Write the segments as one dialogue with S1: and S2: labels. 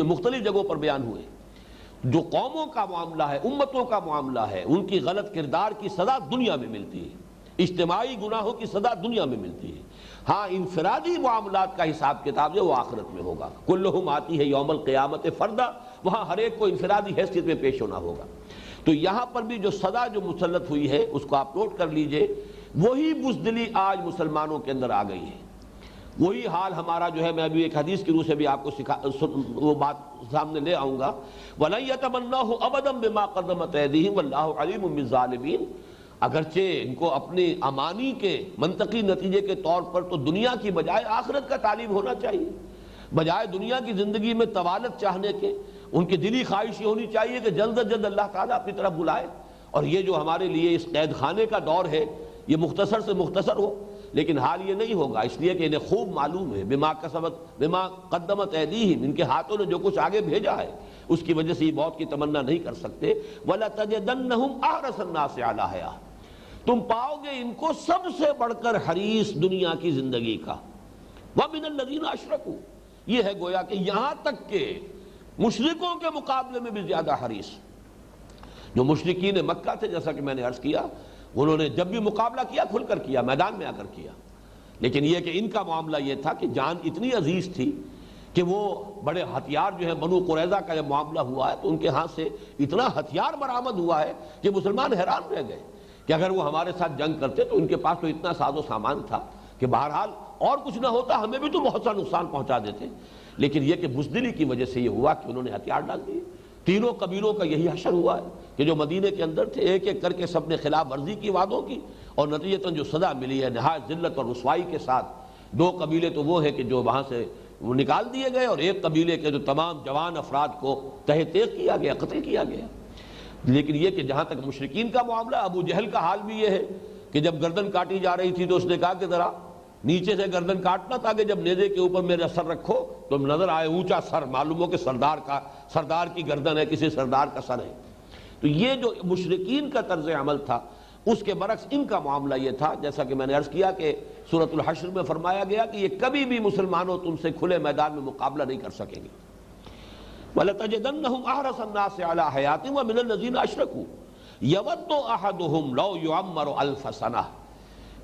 S1: میں مختلف جگہوں پر بیان ہوئے. جو قوموں کا معاملہ ہے، امتوں کا معاملہ ہے، ان کی غلط کردار کی سزا دنیا میں ملتی ہے، اجتماعی گناہوں کی سزا دنیا میں ملتی ہے. ہاں انفرادی معاملات کا حساب کتاب جو وہ آخرت میں ہوگا. کلہم آتی ہے یوم القیامت فردا، وہاں ہر ایک کو انفرادی حیثیت میں پیش ہونا ہوگا. تو یہاں پر بھی جو سزا جو مسلط ہوئی ہے اس کو آپ نوٹ کر لیجئے. وہی بزدلی آج مسلمانوں کے اندر آ گئی ہے. وہی حال ہمارا جو ہے، میں ابھی ایک حدیث کی روح سے بھی آپ کو وہ بات سامنے لے آؤں گا. وَلَن يَتَمَنَّوهُ أَبَدًا بِمَا قَدَّمَتْ أَيْدِيهِمْ وَاللَّهُ عَلِيمٌ بِالظَّالِمِينَ. اگرچہ ان کو اپنی امانی کے منطقی نتیجے کے طور پر تو دنیا کی بجائے آخرت کا طالب ہونا چاہیے، بجائے دنیا کی زندگی میں طوالت چاہنے کے ان کی دلی خواہش یہ ہونی چاہیے کہ جلد از جلد اللہ تعالیٰ اپنی طرف بلائے، اور یہ جو ہمارے لیے اس قید خانے کا دور ہے یہ مختصر سے مختصر ہو. لیکن حال یہ نہیں ہوگا، اس لیے کہ انہیں خوب معلوم ہے بما قدمت ایدیہم، ان کے ہاتھوں نے جو کچھ آگے بھیجا ہے اس کی وجہ سے یہ موت کی تمنا نہیں کر سکتے. وَلَتَجِدَنَّهُمْ أَحْرَصَ النَّاسِ عَلَىٰ حَيَاةٍ، تم پاؤ گے ان کو سب سے بڑھ کر حریص دنیا کی زندگی کا. وَمِنَ الَّذِينَ أَشْرَكُوا، یہ ہے گویا کہ یہاں تک کہ مشرکوں کے مقابلے میں بھی زیادہ حریص. جو مشرکین مکہ تھے، جیسا کہ میں نے عرض کیا، انہوں نے جب بھی مقابلہ کیا کھل کر کیا، میدان میں آ کر کیا. لیکن یہ کہ ان کا معاملہ یہ تھا کہ جان اتنی عزیز تھی کہ وہ بڑے ہتھیار جو ہے، بنو قریظہ کا جب معاملہ ہوا ہے تو ان کے ہاتھ سے اتنا ہتھیار برآمد ہوا ہے کہ مسلمان حیران رہ گئے کہ اگر وہ ہمارے ساتھ جنگ کرتے تو ان کے پاس تو اتنا ساز و سامان تھا کہ بہرحال اور کچھ نہ ہوتا ہمیں بھی تو بہت سا نقصان پہنچا دیتے. لیکن یہ کہ بزدلی کی وجہ سے یہ ہوا کہ انہوں نے ہتھیار ڈال دیے. تینوں قبیلوں کا یہی حشر ہوا ہے کہ جو مدینے کے اندر تھے، ایک ایک کر کے سب نے خلاف ورزی کی وعدوں کی، اور نتیجتاً جو سزا ملی ہے نہایت ذلت اور رسوائی کے ساتھ. دو قبیلے تو وہ ہیں کہ جو وہاں سے وہ نکال دیے گئے، اور ایک قبیلے کے جو تمام جوان افراد کو تہہ تیغ کیا گیا، قتل کیا گیا. لیکن یہ کہ جہاں تک مشرکین کا معاملہ، ابو جہل کا حال بھی یہ ہے کہ جب گردن کاٹی جا رہی تھی تو اس نے کہا کہ ذرا نیچے سے گردن کاٹنا تاکہ جب نیزے کے اوپر میرا سر رکھو تو نظر آئے اونچا سر، معلوم ہو کہ سردار کی گردن ہے، کسی سردار کا سر ہے. تو یہ جو مشرکین کا طرز عمل تھا، اس کے برعکس ان کا معاملہ یہ تھا، جیسا کہ میں نے عرض کیا کہ سورۃ الحشر میں فرمایا گیا کہ یہ کبھی بھی مسلمانوں تم سے کھلے میدان میں مقابلہ نہیں کر سکیں گے. وَلَتَجِدَنَّهُمْ أَحْرَصَ النَّاسِ عَلَىٰ حَيَاةٍ وَمِنَ الَّذِينَ أَشْرَكُوا يَوَدُّ أَحَدُهُمْ لَوْ يُعَمَّرُ أَلْفَ سَنَةٍ.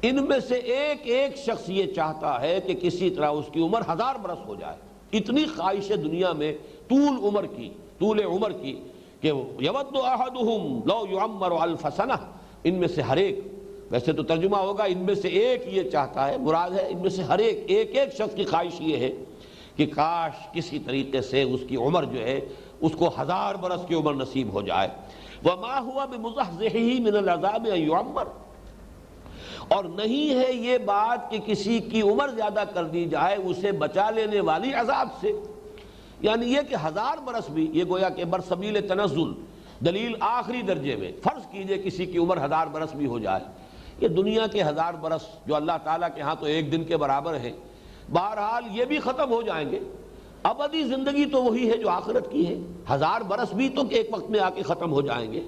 S1: ان میں سے ایک ایک شخص یہ چاہتا ہے کہ کسی طرح اس کی عمر 1000 برس ہو جائے. اتنی خواہش ہے دنیا میں طول عمر کی کہ یود احدہم لو یعمر الف سنہ. ان میں سے ہر ایک، ویسے تو ترجمہ ہوگا ان میں سے ایک یہ چاہتا ہے، مراد ہے ان میں سے ہر ایک شخص کی خواہش یہ ہے کہ کاش کسی طریقے سے اس کی عمر جو ہے اس کو 1000 برس کی عمر نصیب ہو جائے. وما هو بمزحزحه من العذاب ان يعمر، اور نہیں ہے یہ بات کہ کسی کی عمر زیادہ کر دی جائے اسے بچا لینے والی عذاب سے. یعنی یہ کہ 1000 برس بھی، یہ گویا کہ برسبیل تنزل، دلیل آخری درجے میں. فرض کیجئے کسی کی عمر 1000 برس بھی ہو جائے، یہ دنیا کے 1000 برس جو اللہ تعالیٰ کے ہاں تو ایک دن کے برابر ہے، بہرحال یہ بھی ختم ہو جائیں گے. ابدی زندگی تو وہی ہے جو آخرت کی ہے. 1000 برس بھی تو ایک وقت میں آ کے ختم ہو جائیں گے،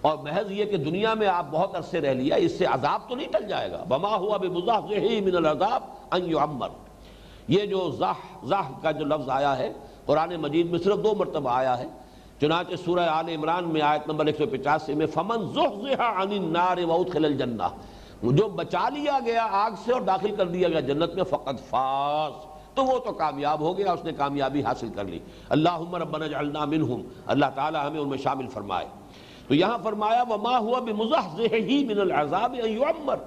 S1: اور محض یہ کہ دنیا میں آپ بہت عرصے رہ لیا، اس سے عذاب تو نہیں ٹل جائے گا. وما ہوا بمزحزحہ من العذاب ان یعمر. یہ جو زح کا جو لفظ آیا ہے قرآن مجید میں صرف 2 مرتبہ آیا ہے. چنانچہ سورہ آل عمران میں آیت نمبر 185 میں فمن زحزح عن النار وادخل الجنہ، جو بچا لیا گیا آگ سے اور داخل کر دیا گیا جنت میں، فقد فاز، تو وہ تو کامیاب ہو گیا، اس نے کامیابی حاصل کر لی. اللہم ربنا اجعلنا منہم، اللہ تعالی ہمیں ان میں شامل فرمائے. تو یہاں فرمایا وما ہوا بمزحزحہ من العذاب ان یعمر.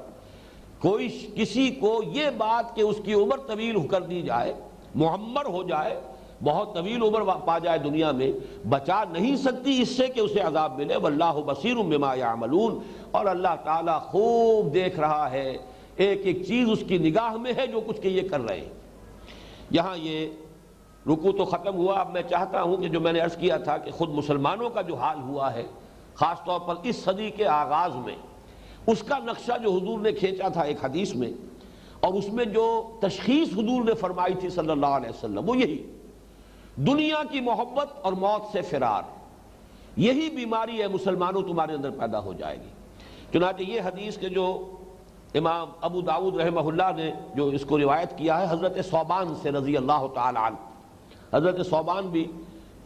S1: کوئی کسی کو یہ بات کہ اس کی عمر طویل کر دی جائے، معمر ہو جائے، بہت طویل عمر پا جائے دنیا میں، بچا نہیں سکتی اس سے کہ اسے عذاب ملے. واللہ بصیر بما یعملون، اور اللہ تعالیٰ خوب دیکھ رہا ہے، ایک ایک چیز اس کی نگاہ میں ہے جو کچھ کہ یہ کر رہے ہیں. یہاں یہ رکوع تو ختم ہوا. اب میں چاہتا ہوں کہ جو میں نے عرض کیا تھا کہ خود مسلمانوں کا جو حال ہوا ہے خاص طور پر اس صدی کے آغاز میں، اس کا نقشہ جو حضور نے کھینچا تھا ایک حدیث میں، اور اس میں جو تشخیص حضور نے فرمائی تھی صلی اللہ علیہ وسلم، وہ یہی دنیا کی محبت اور موت سے فرار. یہی بیماری ہے مسلمانوں تمہارے اندر پیدا ہو جائے گی. چنانچہ یہ حدیث کے جو امام ابو داؤد رحمہ اللہ نے جو اس کو روایت کیا ہے حضرت ثوبان سے رضی اللہ تعالی عنہ. حضرت ثوبان بھی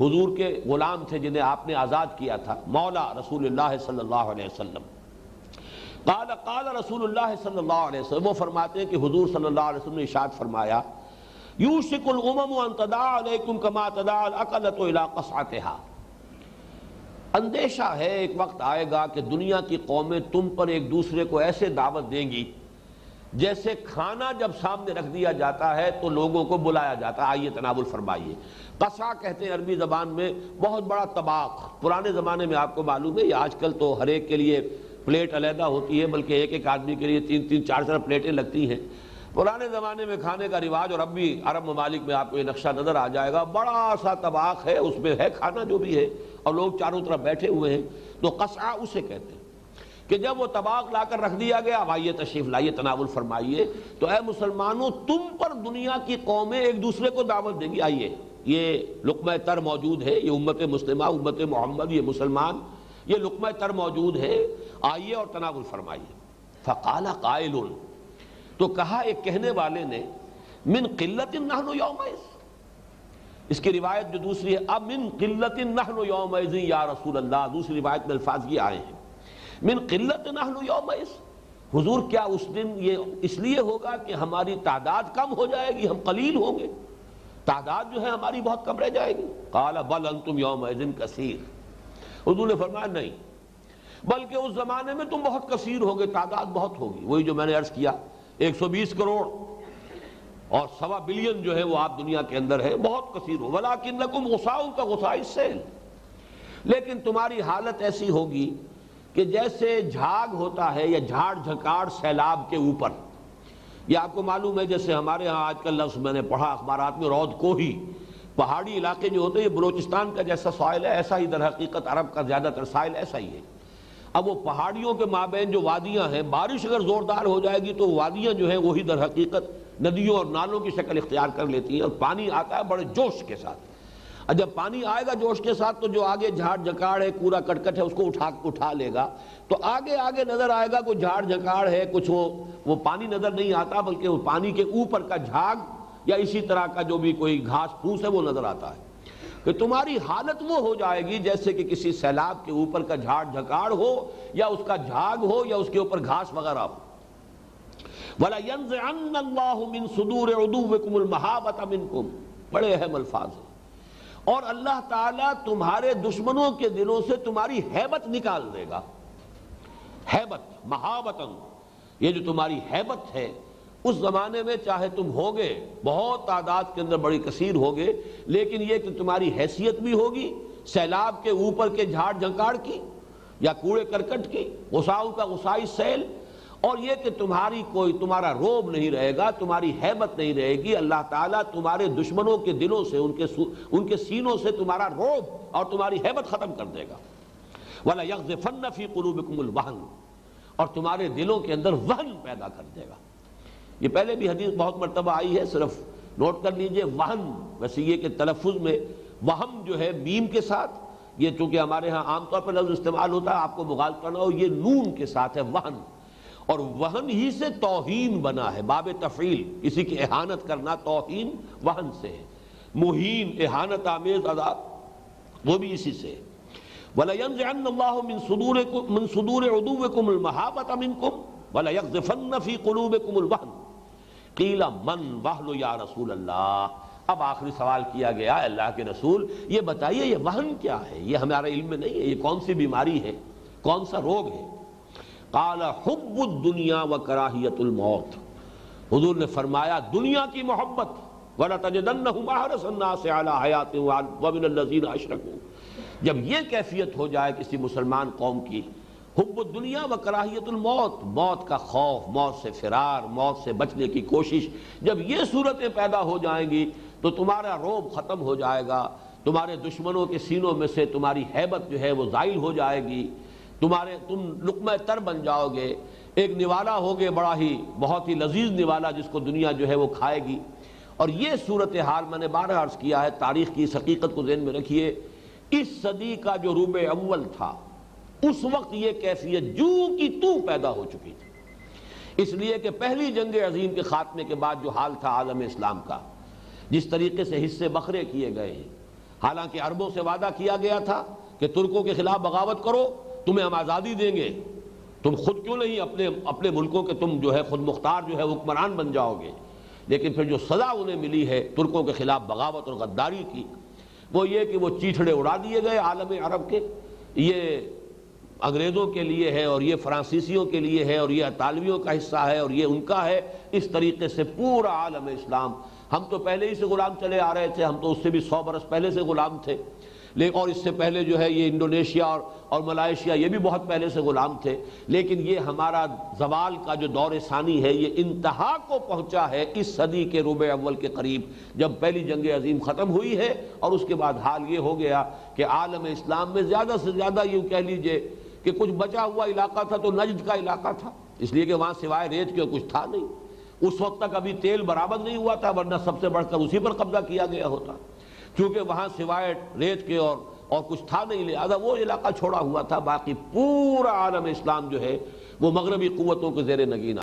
S1: حضور کے غلام تھے جنہیں آپ نے آزاد کیا تھا، مولا رسول اللہ صلی اللہ علیہ وسلم۔ قال رسول اللہ صلی اللہ علیہ وسلم، وہ فرماتے ہیں کہ حضور صلی اللہ علیہ وسلم نے ارشاد فرمایا، یوشک الامم ان تداعی علیکم کما تداعی الاکلۃ الی قصعتها، اندیشہ ہے ایک وقت آئے گا کہ دنیا کی قومیں تم پر ایک دوسرے کو ایسے دعوت دیں گی جیسے کھانا جب سامنے رکھ دیا جاتا ہے تو لوگوں کو بلایا جاتا ہے، آئیے تناول فرمائیے۔ قصع کہتے ہیں عربی زبان میں بہت بڑا طباق۔ پرانے زمانے میں آپ کو معلوم ہے، یہ آج کل تو ہر ایک کے لیے پلیٹ علیحدہ ہوتی ہے، بلکہ ایک ایک آدمی کے لیے 3 4 پلیٹیں لگتی ہیں۔ پرانے زمانے میں کھانے کا رواج، اور اب بھی عرب ممالک میں آپ کو یہ نقشہ نظر آ جائے گا، بڑا سا طباق ہے، اس میں ہے کھانا جو بھی ہے اور لوگ چاروں طرف بیٹھے ہوئے ہیں، تو قصع اسے کہتے ہیں کہ جب وہ طباق لا کر رکھ دیا گیا، اب آئیے تشریف لائیے تناول فرمائیے، تو اے مسلمانوں تم پر دنیا کی قومیں ایک دوسرے کو دعوت دیں گی، آئیے یہ لقمہ تر موجود ہے، یہ امت مسلمہ، امت محمد، یہ مسلمان، یہ لقمہ تر موجود ہے، آئیے اور تناول فرمائیے۔ فقال قائل، تو کہا ایک کہنے والے نے، من قلت نحن یومئذ، اس کی روایت جو دوسری ہے، اب من قلت نحن یومئذ یا رسول اللہ، دوسری روایت میں الفاظ یہ آئے ہیں، من قلت نحن یومئذ، حضور کیا اس دن یہ اس لیے ہوگا کہ ہماری تعداد کم ہو جائے گی، ہم قلیل ہوں گے، تعداد جو ہے ہماری بہت کم رہ جائے گی؟ قال بل انتم یومئذ کثیر، حضور نے فرمایا نہیں، بلکہ اس زمانے میں تم بہت کثیر ہوگے، تعداد بہت ہوگی، وہی جو میں نے عرض کیا 120 کروڑ اور 1.25 بلین جو ہے وہ آپ دنیا کے اندر ہے، بہت کثیر ہو، ولکنکم غثاء کغثاء السیل، لیکن تمہاری حالت ایسی ہوگی کہ جیسے جھاگ ہوتا ہے یا جھاڑ جھکاڑ سیلاب کے اوپر، یہ آپ کو معلوم ہے جیسے ہمارے ہاں آج کل لفظ میں نے پڑھا اخبارات میں، رود کوہی، پہاڑی علاقے جو ہوتے ہیں، یہ بلوچستان کا جیسا سوائل ہے ایسا ہی در حقیقت عرب کا زیادہ تر سائل ایسا ہی ہے۔ اب وہ پہاڑیوں کے مابین جو وادیاں ہیں، بارش اگر زوردار ہو جائے گی تو وادیاں جو ہیں وہی در حقیقت ندیوں اور نالوں کی شکل اختیار کر لیتی ہیں، اور پانی آتا ہے بڑے جوش کے ساتھ، اور جب پانی آئے گا جوش کے ساتھ تو جو آگے جھاڑ جھکاڑ ہے، کوڑا کرکٹ ہے، اس کو اٹھا لے گا، تو آگے نظر آئے گا کوئی جھاڑ جھکاڑ ہے، کچھ وہ پانی نظر نہیں آتا، بلکہ وہ پانی کے اوپر کا جھاگ یا اسی طرح کا جو بھی کوئی گھاس پھوس ہے وہ نظر آتا ہے، کہ تمہاری حالت وہ ہو جائے گی جیسے کہ کسی سیلاب کے اوپر کا جھاڑ جھکاڑ ہو یا اس کا جھاگ ہو یا اس کے اوپر گھاس وغیرہ ہو۔ وَلَيَنزِعَنَّ اللَّهُ مِن صُدُورِ عُدُوِّكُمُ الْمَحَابَةَ مِنكُم، بڑے اہم الفاظ ہیں، اور اللہ تعالیٰ تمہارے دشمنوں کے دلوں سے تمہاری ہیبت نکال دے گا۔ ہیبت، محابتن، یہ جو تمہاری ہیبت ہے، اس زمانے میں چاہے تم ہوگے بہت تعداد کے اندر بڑی کثیر ہوگے، لیکن یہ کہ تمہاری حیثیت بھی ہوگی سیلاب کے اوپر کے جھاڑ جھنکاڑ کی یا کوڑے کرکٹ کی، غثاء کا غثائی سیل، اور یہ کہ تمہارا روب نہیں رہے گا، تمہاری ہیبت نہیں رہے گی، اللہ تعالیٰ تمہارے دشمنوں کے دلوں سے، ان کے سینوں سے تمہارا روب اور تمہاری ہیبت ختم کر دے گا۔ وَلَيَغْزِفَنَّ فِي قُلُوبِكُمُ الْوَهْنَ، اور تمہارے دلوں کے اندر وہن پیدا کر دے گا۔ یہ پہلے بھی حدیث بہت مرتبہ آئی ہے، صرف نوٹ کر لیجئے، وہن، ویسے یہ کہ تلفظ میں وہم جو ہے میم کے ساتھ، یہ چونکہ ہمارے ہاں عام طور پر لفظ استعمال ہوتا ہے، آپ کو مغالطہ نہ ہو، یہ نون کے ساتھ ہے وہن، اور وہن ہی سے توہین بنا ہے، باب تفعیل، کسی کی اہانت کرنا، توہین وہن سے ہے، مہین، اہانت آمیز عذاب، وہ بھی اسی سے ہے۔ وَلَيَنزِعَنَّ اللَّهُ مِن صُدُورِ عُدُوِّكُمُ الْمَحَابَةَ مِنكُمْ وَلَيَقْذِفَنَّ فِي قُلُوبِكُمُ الْوَهْنَ قِيلَ مَنْ وَهْنُ یا رسول اللہ۔ اب آخری سوال کیا گیا، اللہ کے رسول یہ بتائیے یہ وہن کیا ہے، یہ ہمارے علم میں نہیں ہے، یہ کون سی بیماری ہے، کون سا روگ ہے؟ قال حب الدنیا وکراہیت الموت، حضور نے فرمایا دنیا کی محبت، وَلَتَجِدَنَّهُمْ أَحْرَصَ النَّاسِ عَلَىٰ حَيَاةٍ وَمِنَ الَّذِينَ أَشْرَكُوا، جب یہ کیفیت ہو جائے کسی مسلمان قوم کی، حب الدنیا و کراہیت الموت، موت کا خوف، موت سے فرار، موت سے بچنے کی کوشش، جب یہ صورتیں پیدا ہو جائیں گی تو تمہارا روب ختم ہو جائے گا، تمہارے دشمنوں کے سینوں میں سے تمہاری ہیبت جو ہے وہ زائل ہو جائے گی، تم لقمہ تر بن جاؤ گے، ایک نوالا ہوگے، بہت ہی لذیذ نوالا جس کو دنیا جو ہے وہ کھائے گی۔ اور یہ صورتحال میں نے بارہ عرض کیا ہے، تاریخ کی اس حقیقت کو ذہن میں رکھیے، اس صدی کا جو ربع اول تھا اس وقت یہ کیفیت جو کی تو پیدا ہو چکی تھی، اس لیے کہ پہلی جنگ عظیم کے خاتمے کے بعد جو حال تھا عالم اسلام کا، جس طریقے سے حصے بکھرے کیے گئے ہیں، حالانکہ عربوں سے وعدہ کیا گیا تھا کہ ترکوں کے خلاف بغاوت کرو تمہیں ہم آزادی دیں گے، تم خود کیوں نہیں اپنے ملکوں کے تم جو ہے خود مختار جو ہے حکمران بن جاؤ گے۔ لیکن پھر جو سزا انہیں ملی ہے ترکوں کے خلاف بغاوت اور غداری کی، وہ یہ کہ وہ چیٹھڑے اڑا دیے گئے عالم عرب کے۔ یہ انگریزوں کے لیے ہے اور یہ فرانسیسیوں کے لیے ہے اور یہ اطالویوں کا حصہ ہے اور یہ ان کا ہے، اس طریقے سے پورا عالم اسلام۔ ہم تو پہلے ہی سے غلام چلے آ رہے تھے، ہم تو اس سے بھی 100 برس پہلے سے غلام تھے، اور اس سے پہلے جو ہے یہ انڈونیشیا اور ملائیشیا یہ بھی بہت پہلے سے غلام تھے، لیکن یہ ہمارا زوال کا جو دور ثانی ہے یہ انتہا کو پہنچا ہے اس صدی کے ربع اول کے قریب، جب پہلی جنگ عظیم ختم ہوئی ہے، اور اس کے بعد حال یہ ہو گیا کہ عالم اسلام میں زیادہ سے زیادہ یوں کہہ لیجئے کہ کچھ بچا ہوا علاقہ تھا تو نجد کا علاقہ تھا، اس لیے کہ وہاں سوائے ریت کے کچھ تھا نہیں، اس وقت تک ابھی تیل برآمد نہیں ہوا تھا، ورنہ سب سے بڑھ کر اسی پر قبضہ کیا گیا ہوتا، کیونکہ وہاں سوائے ریت کے اور کچھ تھا نہیں، لہذا وہ علاقہ چھوڑا ہوا تھا۔ باقی پورا عالم اسلام جو ہے وہ مغربی قوتوں کے زیر نگین